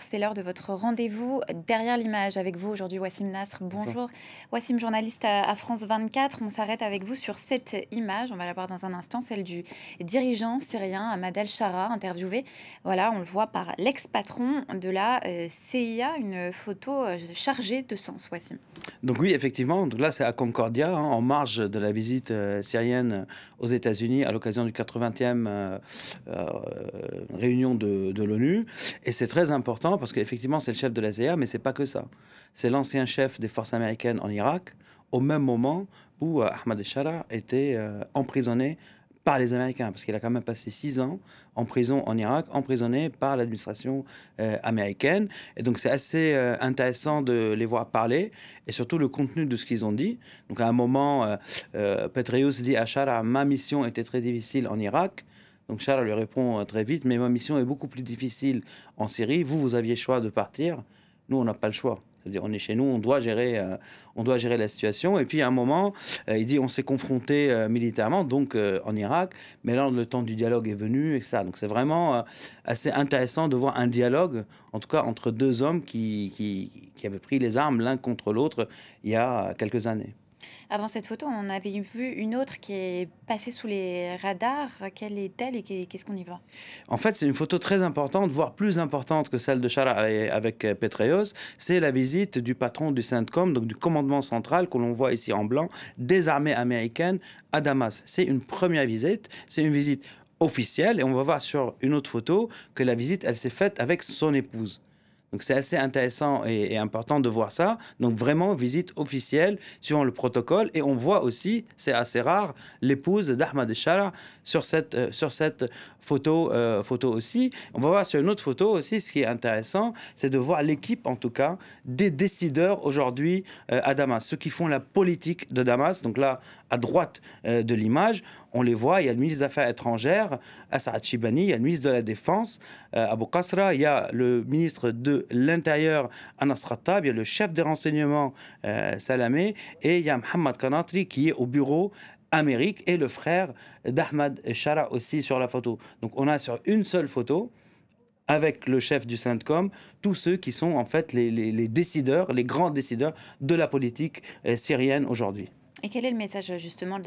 C'est l'heure de votre rendez-vous derrière l'image avec vous aujourd'hui, Wassim Nasr. Bonjour. Bonjour, Wassim, journaliste à France 24. On s'arrête avec vous sur cette image, on va la voir dans un instant, celle du dirigeant syrien Ahmad al-Shara, interviewé. Voilà, on le voit par l'ex-patron de la CIA, une photo chargée de sens, Wassim. Donc oui, effectivement, donc là c'est à Concordia, hein, en marge de la visite syrienne aux États-Unis à l'occasion du 80e euh, réunion de l'ONU. Et c'est très important parce qu'effectivement c'est le chef de la CIA, mais c'est pas que ça. C'est l'ancien chef des forces américaines en Irak, au même moment où Ahmad al-Shara était emprisonné par les Américains, parce qu'il a quand même passé 6 ans en prison en Irak, emprisonné par l'administration américaine. Et donc c'est assez intéressant de les voir parler, et surtout le contenu de ce qu'ils ont dit. Donc à un moment, Petraeus dit à Shara, ma mission était très difficile en Irak. Donc Shara lui répond très vite, mais ma mission est beaucoup plus difficile en Syrie. Vous, vous aviez le choix de partir. Nous, on n'a pas le choix. C'est-à-dire, on est chez nous, on doit gérer la situation. Et puis, à un moment, il dit, on s'est confronté militairement, donc en Irak, mais là, le temps du dialogue est venu, etc. Donc, c'est vraiment assez intéressant de voir un dialogue, en tout cas, entre deux hommes qui avaient pris les armes l'un contre l'autre il y a quelques années. Avant cette photo, on en avait vu une autre qui est passée sous les radars. Quelle est-elle et qu'est-ce qu'on y voit? En fait, c'est une photo très importante, voire plus importante que celle de Chara avec Petraeus. C'est la visite du patron du CENTCOM, donc du commandement central, que l'on voit ici en blanc, des armées américaines à Damas. C'est une première visite, c'est une visite officielle, et on va voir sur une autre photo que la visite, elle s'est faite avec son épouse. Donc c'est assez intéressant et important de voir ça. Donc vraiment visite officielle suivant le protocole. Et on voit aussi, c'est assez rare, l'épouse d'Ahmad al-Shara sur cette photo, photo aussi. On va voir sur une autre photo aussi, ce qui est intéressant, c'est de voir l'équipe en tout cas des décideurs aujourd'hui à Damas, ceux qui font la politique de Damas. Donc là, à droite de l'image, on les voit, il y a le ministre des Affaires étrangères, Asad Chibani, il y a le ministre de la Défense, Abou Qasra, il y a le ministre de l'Intérieur, Anas Khattab, il y a le chef des renseignements, Salamé, et il y a Mohamed Kanatri qui est au bureau Amérique, et le frère d'Ahmad Shara aussi sur la photo. Donc on a sur une seule photo, avec le chef du CENTCOM, tous ceux qui sont en fait les décideurs, les grands décideurs de la politique syrienne aujourd'hui. Et quel est le message justement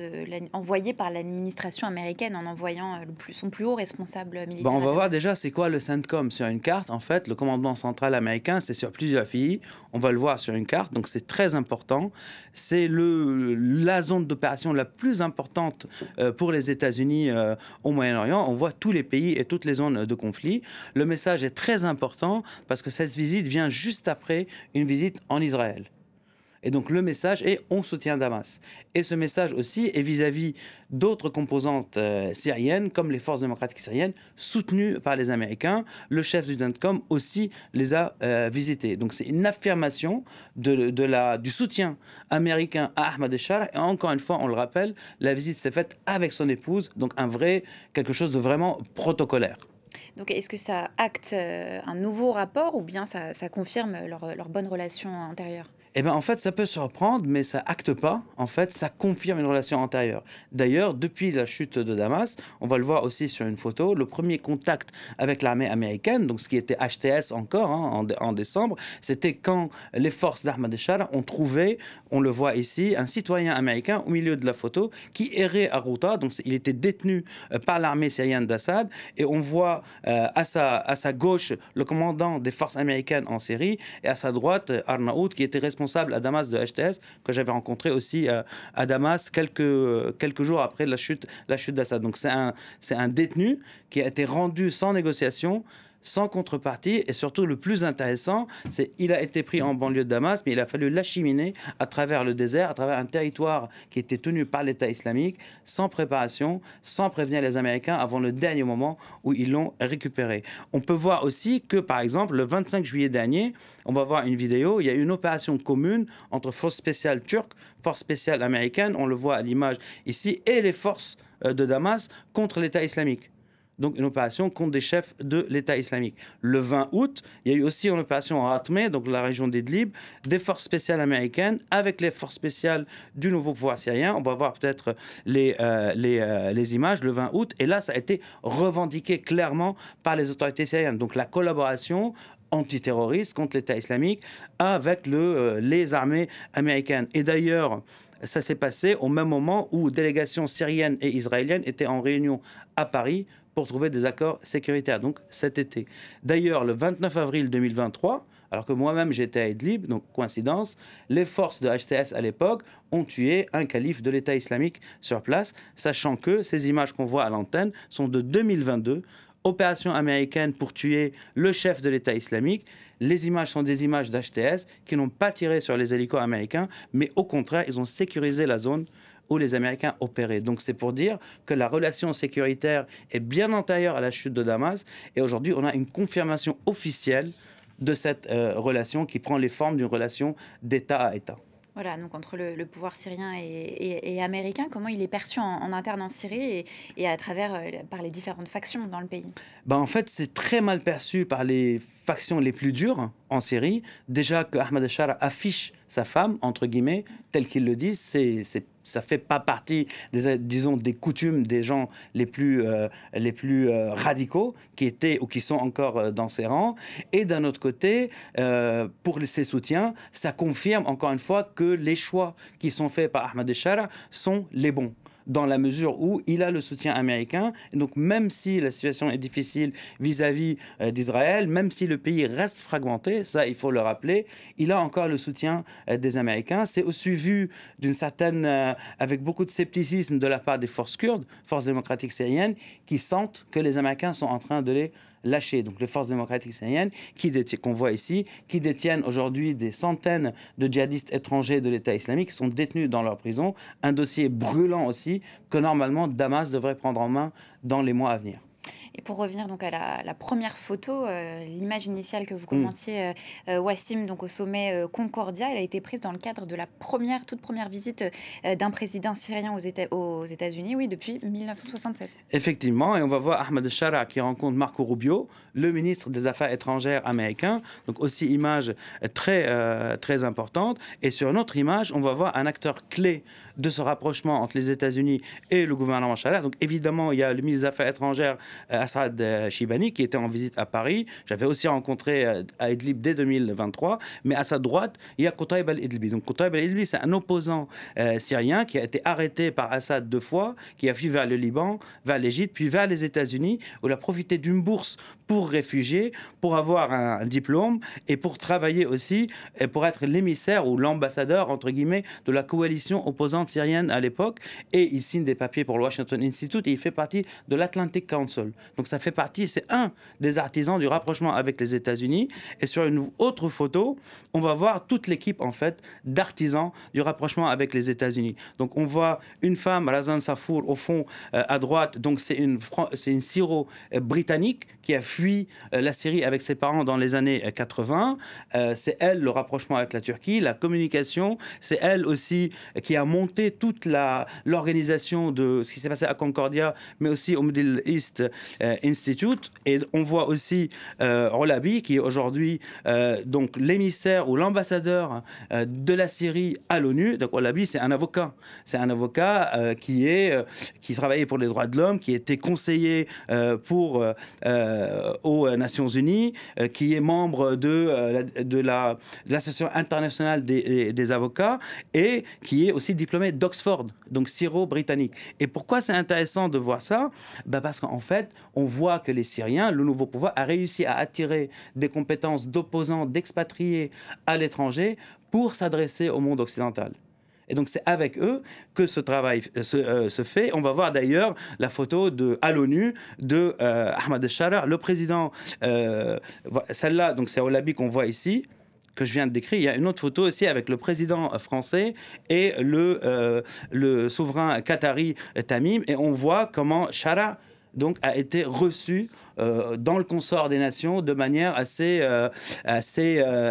envoyé par l'administration américaine en envoyant son plus haut responsable Bon, on militaire à va voir Damas? déjà c'est quoi le CENTCOM sur une carte. En fait, le commandement central américain, c'est sur plusieurs pays. On va le voir sur une carte, donc c'est très important. C'est la zone d'opération la plus importante pour les États-Unis au Moyen-Orient. On voit tous les pays et toutes les zones de conflit. Le message est très important parce que cette visite vient juste après une visite en Israël. Et donc le message est on soutient Damas. Et ce message aussi est vis-à-vis d'autres composantes syriennes, comme les forces démocratiques syriennes, soutenues par les Américains. Le chef du CENTCOM aussi les a visitées. Donc c'est une affirmation du soutien américain à Ahmad al-Shara. Et encore une fois, on le rappelle, la visite s'est faite avec son épouse, donc quelque chose de vraiment protocolaire. Donc est-ce que ça acte un nouveau rapport ou bien ça confirme leur bonne relation antérieure? Eh ben, en fait, ça peut surprendre, mais ça acte pas. En fait, ça confirme une relation antérieure. D'ailleurs, depuis la chute de Damas, on va le voir aussi sur une photo, le premier contact avec l'armée américaine, donc ce qui était HTS encore en décembre, c'était quand les forces d'Ahmad al-Shara ont trouvé, on le voit ici, un citoyen américain au milieu de la photo qui errait à Ghouta. Donc il était détenu par l'armée syrienne d'Assad, et on voit à sa gauche le commandant des forces américaines en Syrie, et à sa droite Arnaout, qui était responsable à Damas de HTS, que j'avais rencontré aussi à Damas quelques jours après la chute d'Assad. Donc c'est un détenu qui a été rendu sans négociation, sans contrepartie, et surtout le plus intéressant, c'est qu'il a été pris en banlieue de Damas, mais il a fallu l'acheminer à travers le désert, à travers un territoire qui était tenu par l'État islamique, sans préparation, sans prévenir les Américains avant le dernier moment où ils l'ont récupéré. On peut voir aussi que, par exemple, le 25 juillet dernier, on va voir une vidéo, il y a eu une opération commune entre forces spéciales turques, forces spéciales américaines, on le voit à l'image ici, et les forces de Damas contre l'État islamique. Donc une opération contre des chefs de l'État islamique. Le 20 août, il y a eu aussi une opération en Ratmé, donc la région d'Idlib, des forces spéciales américaines avec les forces spéciales du nouveau pouvoir syrien. On va voir peut-être les images le 20 août. Et là, ça a été revendiqué clairement par les autorités syriennes. Donc la collaboration antiterroriste contre l'État islamique avec les armées américaines. Et d'ailleurs, ça s'est passé au même moment où délégations syriennes et israéliennes étaient en réunion à Paris pour trouver des accords sécuritaires, donc cet été. D'ailleurs, le 29 avril 2023, alors que moi-même j'étais à Idlib, donc coïncidence, les forces de HTS à l'époque ont tué un calife de l'État islamique sur place, sachant que ces images qu'on voit à l'antenne sont de 2022, opération américaine pour tuer le chef de l'État islamique. Les images sont des images d'HTS qui n'ont pas tiré sur les hélicos américains, mais au contraire, ils ont sécurisé la zone où les Américains opéraient. Donc c'est pour dire que la relation sécuritaire est bien antérieure à la chute de Damas. Et aujourd'hui, on a une confirmation officielle de cette relation qui prend les formes d'une relation d'État à État. Voilà, donc entre le pouvoir syrien et américain, comment il est perçu en interne en Syrie et à travers, par les différentes factions dans le pays? Ben, en fait, c'est très mal perçu par les factions les plus dures en Syrie. Déjà que Ahmad al-Shara affiche sa femme, entre guillemets, tel qu'ils le disent, ça fait pas partie disons, des coutumes des gens les plus radicaux qui étaient ou qui sont encore dans ses rangs. Et d'un autre côté, pour ses soutiens, ça confirme encore une fois que les choix qui sont faits par Ahmad al-Shara sont les bons, dans la mesure où il a le soutien américain. Et donc, même si la situation est difficile vis-à-vis d'Israël, même si le pays reste fragmenté, ça, il faut le rappeler, il a encore le soutien des Américains. C'est aussi vu d'une certaine, avec beaucoup de scepticisme de la part des forces kurdes, forces démocratiques syriennes, qui sentent que les Américains sont en train de les lâchés. Donc les forces démocratiques syriennes qu'on voit ici, qui détiennent aujourd'hui des centaines de djihadistes étrangers de l'État islamique, qui sont détenus dans leurs prisons. Un dossier brûlant aussi que normalement Damas devrait prendre en main dans les mois à venir. Et pour revenir donc à la première photo, l'image initiale que vous commentiez, Wassim, donc au sommet Concordia, elle a été prise dans le cadre de la toute première visite d'un président syrien aux États-Unis, oui, depuis 1967. Effectivement, et on va voir Ahmad al-Shara qui rencontre Marco Rubio, le ministre des Affaires étrangères américain, donc aussi image très importante. Et sur une autre image, on va voir un acteur clé de ce rapprochement entre les États-Unis et le gouvernement Shara. Donc évidemment, il y a le ministre des Affaires étrangères Assad Shibani qui était en visite à Paris. J'avais aussi rencontré à Idlib dès 2023. Mais à sa droite, il y a Qutaib al-Idlibi. Donc Qutaib al-Idlibi, c'est un opposant syrien qui a été arrêté par Assad 2 fois, qui a fui vers le Liban, vers l'Égypte, puis vers les États-Unis, où il a profité d'une bourse pour réfugiés, pour avoir un diplôme et pour travailler aussi, et pour être l'émissaire ou l'ambassadeur, entre guillemets, de la coalition opposante syrienne à l'époque. Et il signe des papiers pour le Washington Institute et il fait partie de l'Atlantic Council. Donc ça fait partie, c'est un des artisans du rapprochement avec les États-Unis. Et sur une autre photo, on va voir toute l'équipe, en fait, d'artisans du rapprochement avec les États-Unis. Donc on voit une femme, Razan Safour, au fond, à droite. Donc c'est une Syro-britannique qui a fui la Syrie avec ses parents dans les années 80. C'est elle, le rapprochement avec la Turquie, la communication. C'est elle aussi qui a monté toute l'organisation de ce qui s'est passé à Concordia, mais aussi au Middle East Institute. Et on voit aussi Rolabi, qui est aujourd'hui donc l'émissaire ou l'ambassadeur de la Syrie à l'ONU. Donc Rolabi, c'est un avocat. C'est un avocat qui travaillait pour les droits de l'homme, qui était conseiller aux Nations Unies, qui est membre de l'Association internationale des avocats et qui est aussi diplômé d'Oxford, donc syro-britannique. Et pourquoi c'est intéressant de voir ça? Parce qu'en fait, on voit que les Syriens, le nouveau pouvoir, a réussi à attirer des compétences d'opposants, d'expatriés à l'étranger pour s'adresser au monde occidental. Et donc, c'est avec eux que ce travail se fait. On va voir d'ailleurs la photo à l'ONU de Ahmad al-Shara, le président. Celle-là, donc c'est Rolabi qu'on voit ici, que je viens de décrire. Il y a une autre photo aussi avec le président français et le souverain qatari Tamim. Et on voit comment Shara donc, a été reçu dans le consort des nations de manière assez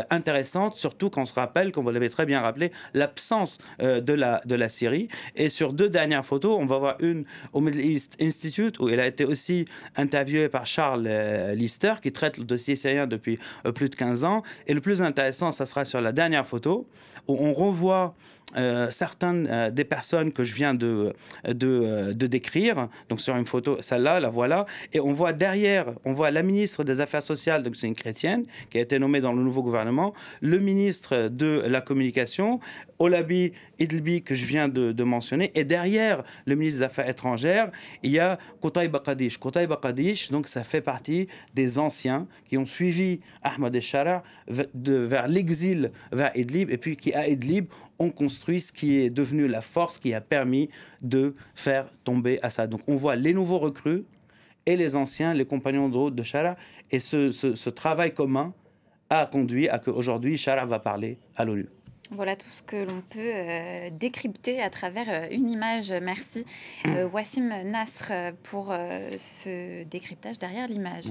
intéressante, surtout quand on se rappelle, comme vous l'avez très bien rappelé, l'absence de la Syrie. Et sur 2 dernières photos, on va voir une au Middle East Institute, où elle a été aussi interviewée par Charles Lister, qui traite le dossier syrien depuis plus de 15 ans. Et le plus intéressant, ça sera sur la dernière photo, où on revoit certaines des personnes que je viens de décrire. Donc sur une photo, celle-là, la voilà. Et on voit derrière, on voit la ministre des Affaires sociales, donc c'est une chrétienne, qui a été nommée dans le nouveau gouvernement, le ministre de la Communication, Olabi Idlbi, que je viens de mentionner. Et derrière le ministre des Affaires étrangères, il y a Qutaïba Qadish. Qutaïba Qadish, donc ça fait partie des anciens qui ont suivi Ahmed el-Shara vers l'exil, vers Idlib, et puis qui, à Idlib, ont construit ce qui est devenu la force qui a permis de faire tomber Assad. Donc on voit les nouveaux recrues et les anciens, les compagnons de route de Shara. Et ce travail commun a conduit à qu'aujourd'hui, Shara va parler à l'ONU. Voilà tout ce que l'on peut décrypter à travers une image. Merci Wassim Nasr pour ce décryptage derrière l'image.